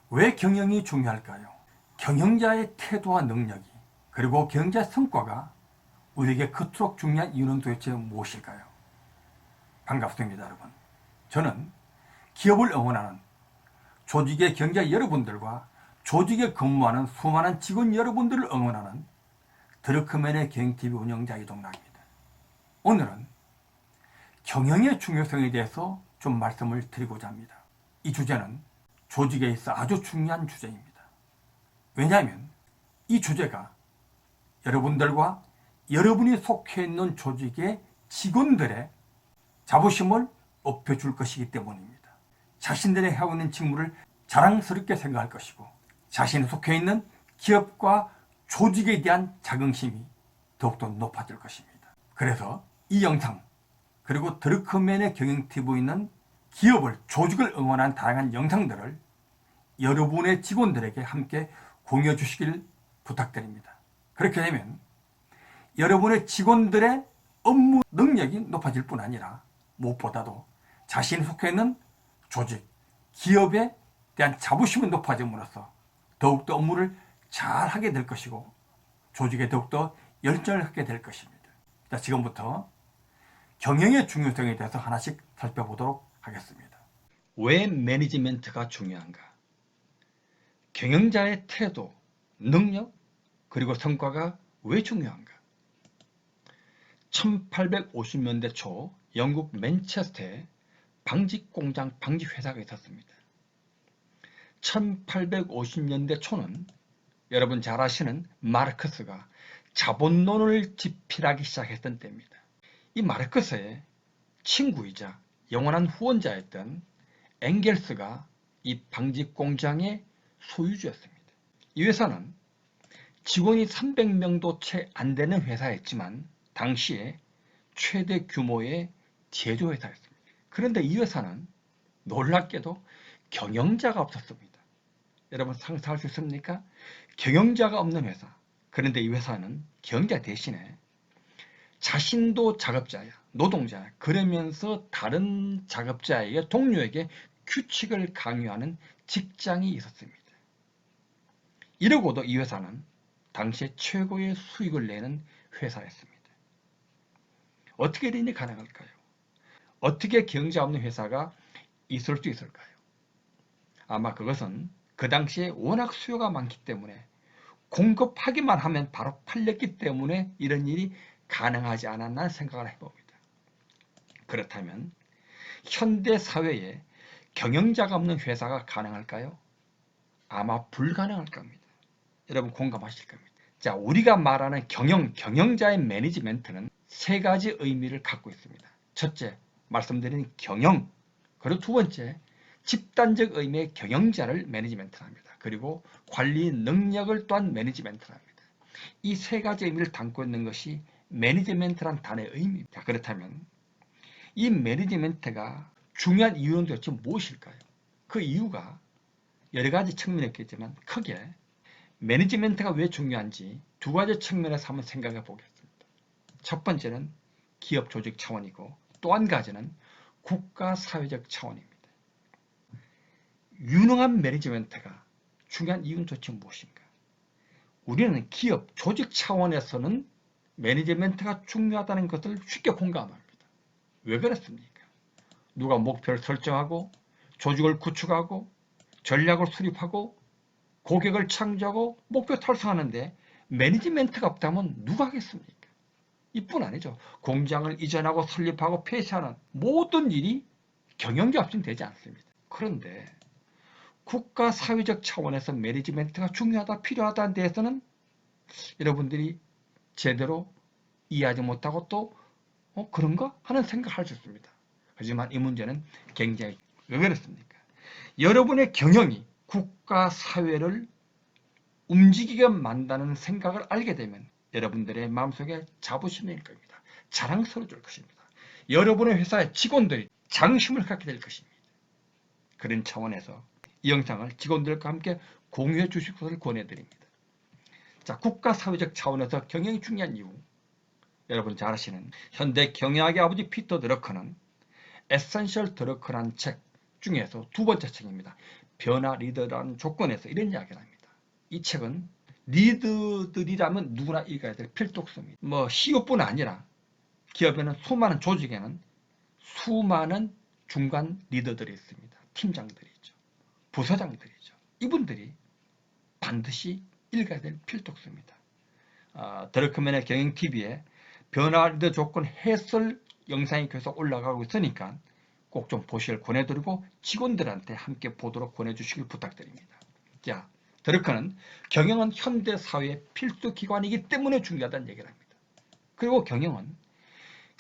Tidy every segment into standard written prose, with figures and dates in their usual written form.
왜 경영이 중요할까요? 경영자의 태도와 능력이 그리고 경영자의 성과가 우리에게 그토록 중요한 이유는 도대체 무엇일까요? 반갑습니다, 여러분. 저는 기업을 응원하는 조직의 경영자 여러분들과 조직에 근무하는 수많은 직원 여러분들을 응원하는 드러크맨의 경영TV 운영자 이동락입니다. 오늘은 경영의 중요성에 대해서 좀 말씀을 드리고자 합니다. 이 주제는 조직에 있어 아주 중요한 주제입니다. 왜냐하면 이 주제가 여러분들과 여러분이 속해 있는 조직의 직원들의 자부심을 높여줄 것이기 때문입니다. 자신들이 하고 있는 직무를 자랑스럽게 생각할 것이고 자신이 속해 있는 기업과 조직에 대한 자긍심이 더욱더 높아질 것입니다. 그래서 이 영상 그리고 드러크맨의 경영TV는 기업을, 조직을 응원한 다양한 영상들을 여러분의 직원들에게 함께 공유해 주시길 부탁드립니다. 그렇게 되면 여러분의 직원들의 업무 능력이 높아질 뿐 아니라 무엇보다도 자신이 속해 있는 조직, 기업에 대한 자부심이 높아짐으로써 더욱더 업무를 잘 하게 될 것이고 조직에 더욱더 열정을 갖게 될 것입니다. 자, 지금부터 경영의 중요성에 대해서 하나씩 살펴보도록 하겠습니다. 왜 매니지멘트가 중요한가? 경영자의 태도, 능력, 그리고 성과가 왜 중요한가? 1850년대 초 영국 맨체스터에 방직공장 방직회사가 있었습니다. 1850년대 초는 여러분 잘 아시는 마르크스가 자본론을 집필하기 시작했던 때입니다. 이 마르크스의 친구이자 영원한 후원자였던 엥겔스가 이 방직공장의 소유주였습니다. 이 회사는 직원이 300명도 채 안 되는 회사였지만 당시에 최대 규모의 제조회사였습니다. 그런데 이 회사는 놀랍게도 경영자가 없었습니다. 여러분 상상할 수 있습니까? 경영자가 없는 회사. 그런데 이 회사는 경영자 대신에 자신도 작업자야, 노동자야. 그러면서 다른 작업자에게, 동료에게 규칙을 강요하는 직장이 있었습니다. 이러고도 이 회사는 당시에 최고의 수익을 내는 회사였습니다. 어떻게 이런이 가능할까요? 어떻게 경영자 없는 회사가 있을 수 있을까요? 아마 그것은 그 당시에 워낙 수요가 많기 때문에 공급하기만 하면 바로 팔렸기 때문에 이런 일이 가능하지 않았나 생각을 해봅니다. 그렇다면 현대 사회에 경영자가 없는 회사가 가능할까요? 아마 불가능할 겁니다. 여러분 공감하실 겁니다. 자, 우리가 말하는 경영자의 매니지멘트는 세 가지 의미를 갖고 있습니다. 첫째, 말씀드린 경영, 그리고 두 번째, 집단적 의미의 경영자를 매니지멘트를 합니다. 그리고 관리 능력을 또한 매니지멘트를 합니다. 이 세 가지 의미를 담고 있는 것이 매니지멘트란 단어의 의미입니다. 그렇다면 이 매니지멘트가 중요한 이유는 도대체 무엇일까요? 그 이유가 여러 가지 측면이 있겠지만 크게 매니지멘트가 왜 중요한지 두 가지 측면에서 한번 생각해 보겠습니다. 첫 번째는 기업 조직 차원이고 또 한 가지는 국가 사회적 차원입니다. 유능한 매니지멘트가 중요한 이유는 도대체 무엇인가? 우리는 기업 조직 차원에서는 매니지멘트가 중요하다는 것을 쉽게 공감합니다. 왜 그렇습니까? 누가 목표를 설정하고 조직을 구축하고 전략을 수립하고 고객을 창조하고 목표 달성하는데 매니지멘트가 없다면 누가 하겠습니까? 이뿐 아니죠. 공장을 이전하고 설립하고 폐쇄하는 모든 일이 경영자 없이는 되지 않습니다. 그런데 국가 사회적 차원에서 매니지멘트가 중요하다, 필요하다는 데에서는 여러분들이 제대로 이해하지 못하고 또 그런가? 하는 생각을 할 수 있습니다. 하지만 이 문제는 굉장히 왜 그렇습니까? 여러분의 경영이 국가 사회를 움직이게 만드는 생각을 알게 되면 여러분들의 마음속에 자부심이 일 겁니다. 자랑스러워질 것입니다. 여러분의 회사의 직원들이 자긍심을 갖게 될 것입니다. 그런 차원에서 이 영상을 직원들과 함께 공유해 주실 것을 권해드립니다. 자, 국가 사회적 차원에서 경영이 중요한 이유. 여러분 잘 아시는 현대 경영학의 아버지 피터 드러커는 에센셜 드러커라는 책, 중에서 두 번째 책입니다. 변화 리더라는 조건에서 이런 이야기를 합니다. 이 책은 리더들이라면 누구나 읽어야 될 필독서입니다. 뭐 CEO뿐 아니라 기업에는 수많은 조직에는 수많은 중간 리더들이 있습니다. 팀장들이죠. 부서장들이죠. 이분들이 반드시 읽어야 될 필독서입니다. 드러크맨의 경영TV에 변화 리더 조건 해설 영상이 계속 올라가고 있으니까 꼭 좀 보시길 권해드리고 직원들한테 함께 보도록 권해주시길 부탁드립니다. 자, 드러크는 경영은 현대사회의 필수 기관이기 때문에 중요하다는 얘기를 합니다. 그리고 경영은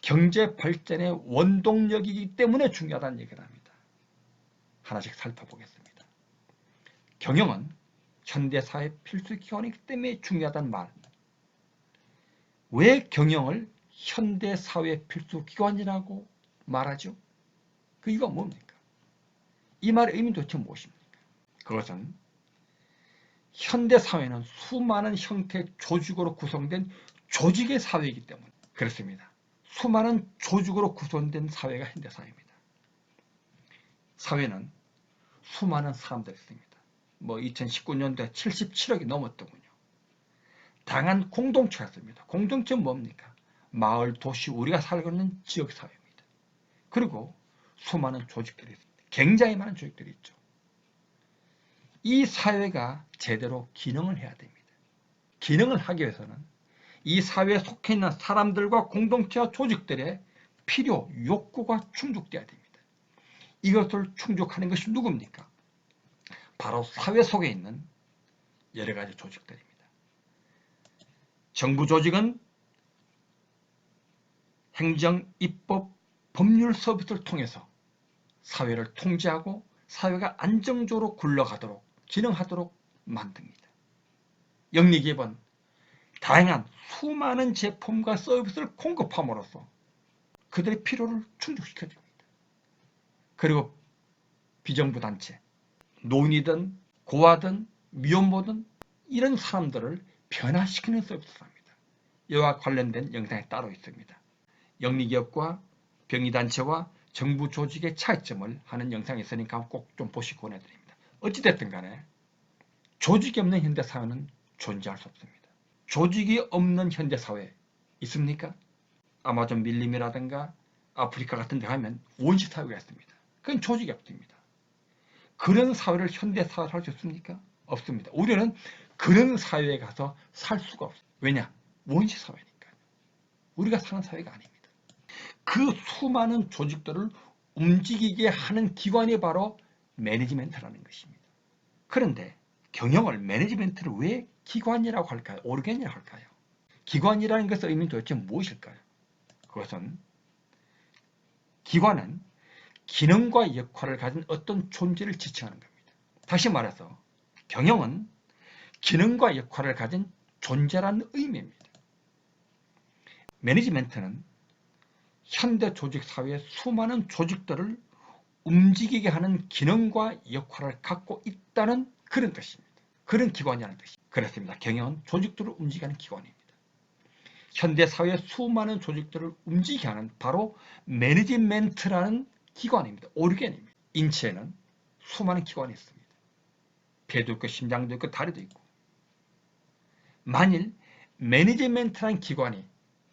경제 발전의 원동력이기 때문에 중요하다는 얘기를 합니다. 하나씩 살펴보겠습니다. 경영은 현대사회 필수 기관이기 때문에 중요하다는 말. 왜 경영을 현대사회 필수 기관이라고 말하죠? 그 이유가 뭡니까? 이 말의 의미는 도대체 무엇입니까? 그것은 현대사회는 수많은 형태의 조직으로 구성된 조직의 사회이기 때문에 그렇습니다. 수많은 조직으로 구성된 사회가 현대사회입니다. 사회는 수많은 사람들이 있습니다. 2019년도에 77억이 넘었더군요. 다양한 공동체가 있습니다. 공동체는 뭡니까? 마을, 도시, 우리가 살고 있는 지역사회입니다. 그리고 수많은 조직들이 있습니다. 굉장히 많은 조직들이 있죠. 이 사회가 제대로 기능을 해야 됩니다. 기능을 하기 위해서는 이 사회에 속해 있는 사람들과 공동체와 조직들의 필요, 욕구가 충족돼야 됩니다. 이것을 충족하는 것이 누굽니까? 바로 사회 속에 있는 여러 가지 조직들입니다. 정부 조직은 행정, 입법, 법률 서비스를 통해서 사회를 통제하고 사회가 안정적으로 굴러가도록 진행하도록 만듭니다. 영리기업은 다양한 수많은 제품과 서비스를 공급함으로써 그들의 필요를 충족시켜줍니다. 그리고 비정부 단체, 노인이든 고아든 미혼모든 이런 사람들을 변화시키는 서비스를 합니다. 이와 관련된 영상이 따로 있습니다. 영리기업과 병의단체와 정부 조직의 차이점을 하는 영상이 있으니까 꼭 좀 보시고 권해드립니다. 어찌됐든 간에 조직이 없는 현대사회는 존재할 수 없습니다. 조직이 없는 현대사회 있습니까? 아마존 밀림이라든가 아프리카 같은 데 가면 원시사회가 있습니다. 그건 조직이 없습니다. 그런 사회를 현대사회로 할 수 있습니까? 없습니다. 우리는 그런 사회에 가서 살 수가 없어요. 왜냐? 원시사회니까요. 우리가 사는 사회가 아닙니다. 그 수많은 조직들을 움직이게 하는 기관이 바로 매니지멘트라는 것입니다. 그런데 경영을 매니지멘트를 왜 기관이라고 할까요? 오르간이라고 할까요? 기관이라는 것의 의미는 도대체 무엇일까요? 그것은 기관은 기능과 역할을 가진 어떤 존재를 지칭하는 겁니다. 다시 말해서 경영은 기능과 역할을 가진 존재라는 의미입니다. 매니지멘트는 현대 조직 사회의 수많은 조직들을 움직이게 하는 기능과 역할을 갖고 있다는 그런 뜻입니다. 그런 기관이라는 뜻입니다. 그렇습니다. 경영은 조직들을 움직이게 하는 기관입니다. 현대 사회의 수많은 조직들을 움직이게 하는 바로 매니지멘트라는 기관입니다. 오르간입니다. 인체에는 수많은 기관이 있습니다. 폐도 있고 심장도 있고 다리도 있고. 만일 매니지멘트라는 기관이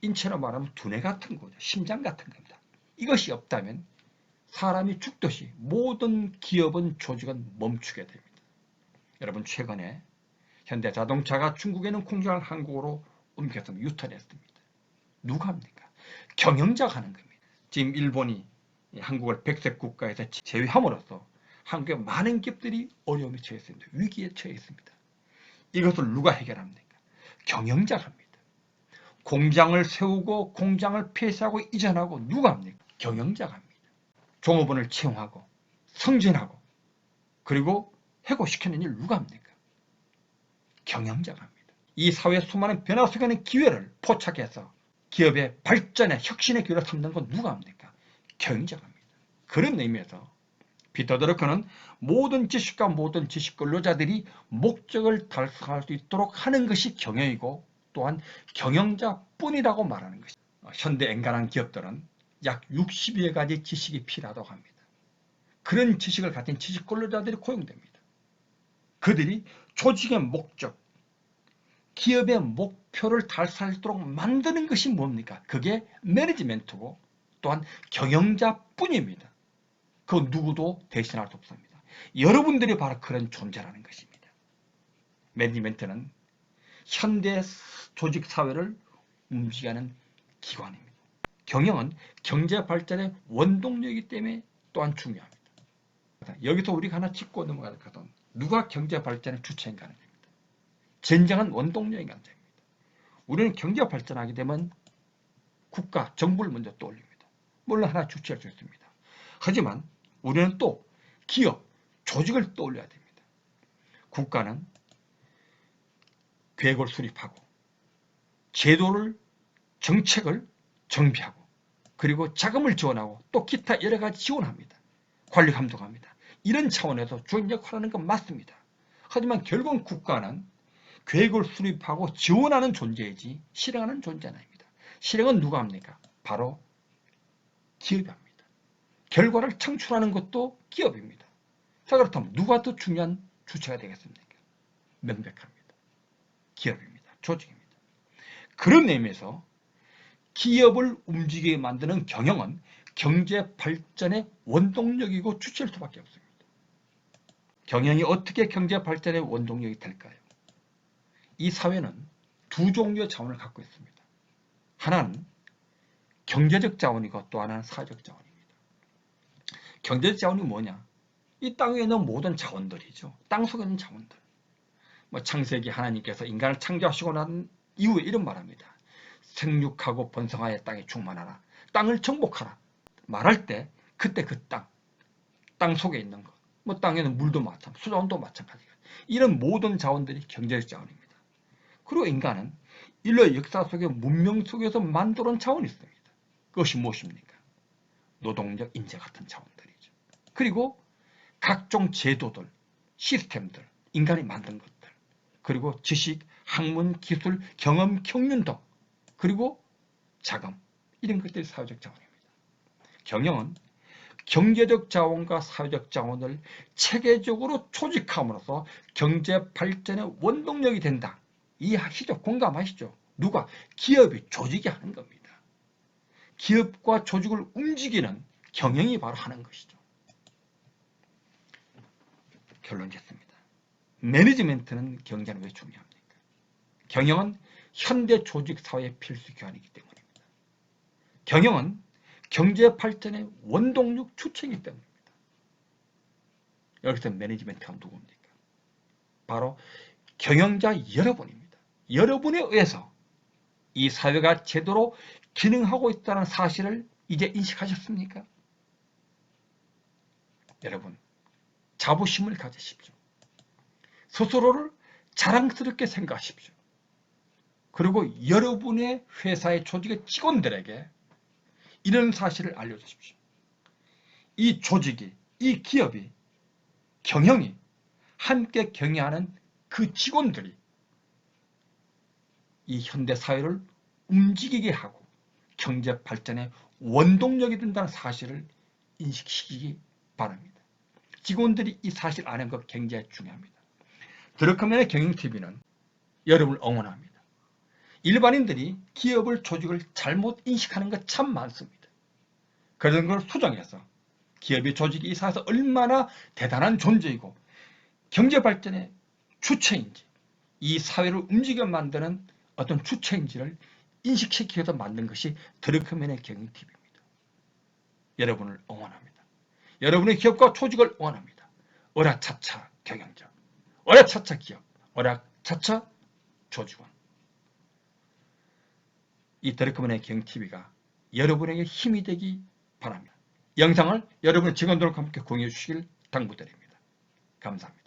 인체로 말하면 두뇌 같은 거죠. 심장 같은 겁니다. 이것이 없다면 사람이 죽듯이 모든 기업은 조직은 멈추게 됩니다. 여러분 최근에 현대자동차가 중국에는 공장을 한국으로 옮겨서 유턴했습니다. 누가 합니까? 경영자가 하는 겁니다. 지금 일본이 한국을 백색 국가에서 제외함으로써 한국의 많은 기업들이 어려움에 처해 있습니다. 위기에 처해 있습니다. 이것을 누가 해결합니까? 경영자가 합니다. 공장을 세우고 공장을 폐쇄하고 이전하고 누가 합니까? 경영자가 합니다. 종업원을 채용하고 승진하고 그리고 해고시키는 일 누가 합니까? 경영자가 합니다. 이 사회의 수많은 변화 속에는 기회를 포착해서 기업의 발전에 혁신의 기회를 삼는 건 누가 합니까? 경영자가 합니다. 그런 의미에서 피터 드러커는 모든 지식과 모든 지식 근로자들이 목적을 달성할 수 있도록 하는 것이 경영이고 또한 경영자뿐이라고 말하는 것입니다. 현대 엔간한 기업들은 약 60여 가지 지식이 필요하다고 합니다. 그런 지식을 가진 지식 근로자들이 고용됩니다. 그들이 조직의 목적, 기업의 목표를 달성할 수 있도록 만드는 것이 뭡니까? 그게 매니지멘트고 또한 경영자뿐입니다. 그 누구도 대신할 수 없습니다. 여러분들이 바로 그런 존재라는 것입니다. 매니지멘트는 현대 조직 사회를 움직이는 기관입니다. 경영은 경제 발전의 원동력이기 때문에 또한 중요합니다. 여기서 우리가 하나 짚고 넘어가야 될 것은 누가 경제 발전의 주체인가 하는 겁니다. 진정한 원동력인가 하는 겁니다. 우리는 경제 발전하게 되면 국가, 정부를 먼저 떠올립니다. 물론 하나 주체할 수 있습니다. 하지만 우리는 또 기업, 조직을 떠올려야 됩니다. 국가는 계획을 수립하고 제도를, 정책을 정비하고 그리고 자금을 지원하고 또 기타 여러 가지 지원합니다. 관리 감독합니다. 이런 차원에서 주요 역할을 하는 건 맞습니다. 하지만 결국은 국가는 계획을 수립하고 지원하는 존재이지 실행하는 존재는 아닙니다. 실행은 누가 합니까? 바로 기업이 합니다. 결과를 창출하는 것도 기업입니다. 자, 그렇다면 누가 더 중요한 주체가 되겠습니까? 명백합니다. 기업입니다. 조직입니다. 그런 의미에서 기업을 움직이게 만드는 경영은 경제 발전의 원동력이고 주체일 수밖에 없습니다. 경영이 어떻게 경제 발전의 원동력이 될까요? 이 사회는 두 종류의 자원을 갖고 있습니다. 하나는 경제적 자원이고 또 하나는 사회적 자원입니다. 경제적 자원이 뭐냐? 이 땅에 있는 모든 자원들이죠. 땅 속에 있는 자원들. 창세기 하나님께서 인간을 창조하시고 난 이후에 이런 말합니다. 생육하고 번성하여 땅에 충만하라. 땅을 정복하라. 말할 때 그때 그 땅 속에 있는 것. 땅에는 물도 마찬가지, 수자원도 마찬가지예요. 이런 모든 자원들이 경제적 자원입니다. 그리고 인간은 인類역사 속의 문명 속에서 만들어온 자원이 있습니다. 그것이 무엇입니까? 노동력 인재 같은 자원들이죠. 그리고 각종 제도들, 시스템들, 인간이 만든 것들, 그리고 지식, 학문, 기술, 경험, 경륜 등, 그리고 자금, 이런 것들이 사회적 자원입니다. 경영은 경제적 자원과 사회적 자원을 체계적으로 조직함으로써 경제 발전의 원동력이 된다. 이해하시죠? 공감하시죠? 누가? 기업이, 조직이 하는 겁니다. 기업과 조직을 움직이는 경영이 바로 하는 것이죠. 결론 짓습니다. 매니지멘트는 경제는 왜 중요합니까? 경영은 현대 조직 사회의 필수 기관이기 때문입니다. 경영은 경제 발전의 원동력 주체이기 때문입니다. 여기서 매니지멘트가 누굽니까? 바로 경영자 여러분입니다. 여러분에 의해서 이 사회가 제대로 기능하고 있다는 사실을 이제 인식하셨습니까? 여러분, 자부심을 가지십시오. 스스로를 자랑스럽게 생각하십시오. 그리고 여러분의 회사의 조직의 직원들에게 이런 사실을 알려주십시오. 이 조직이, 이 기업이, 경영이 함께 경영하는 그 직원들이 이 현대사회를 움직이게 하고 경제 발전의 원동력이 된다는 사실을 인식시키기 바랍니다. 직원들이 이 사실 아는 것 굉장히 중요합니다. 드러커맨의 경영TV는 여러분을 응원합니다. 일반인들이 기업을, 조직을 잘못 인식하는 것 참 많습니다. 그런 걸 수정해서 기업의 조직이 이 사회에서 얼마나 대단한 존재이고 경제 발전의 주체인지, 이 사회를 움직여 만드는 어떤 주체인지를 인식시키기 위해서 만든 것이 드러커맨의 경영TV입니다. 여러분을 응원합니다. 여러분의 기업과 조직을 응원합니다. 어라차차 경영자, 어라차차 기업, 어라차차 조직원. 이 드러커맨의 경영TV가 여러분에게 힘이 되기 바랍니다. 영상을 여러분의 직원들과 함께 공유해 주시길 당부드립니다. 감사합니다.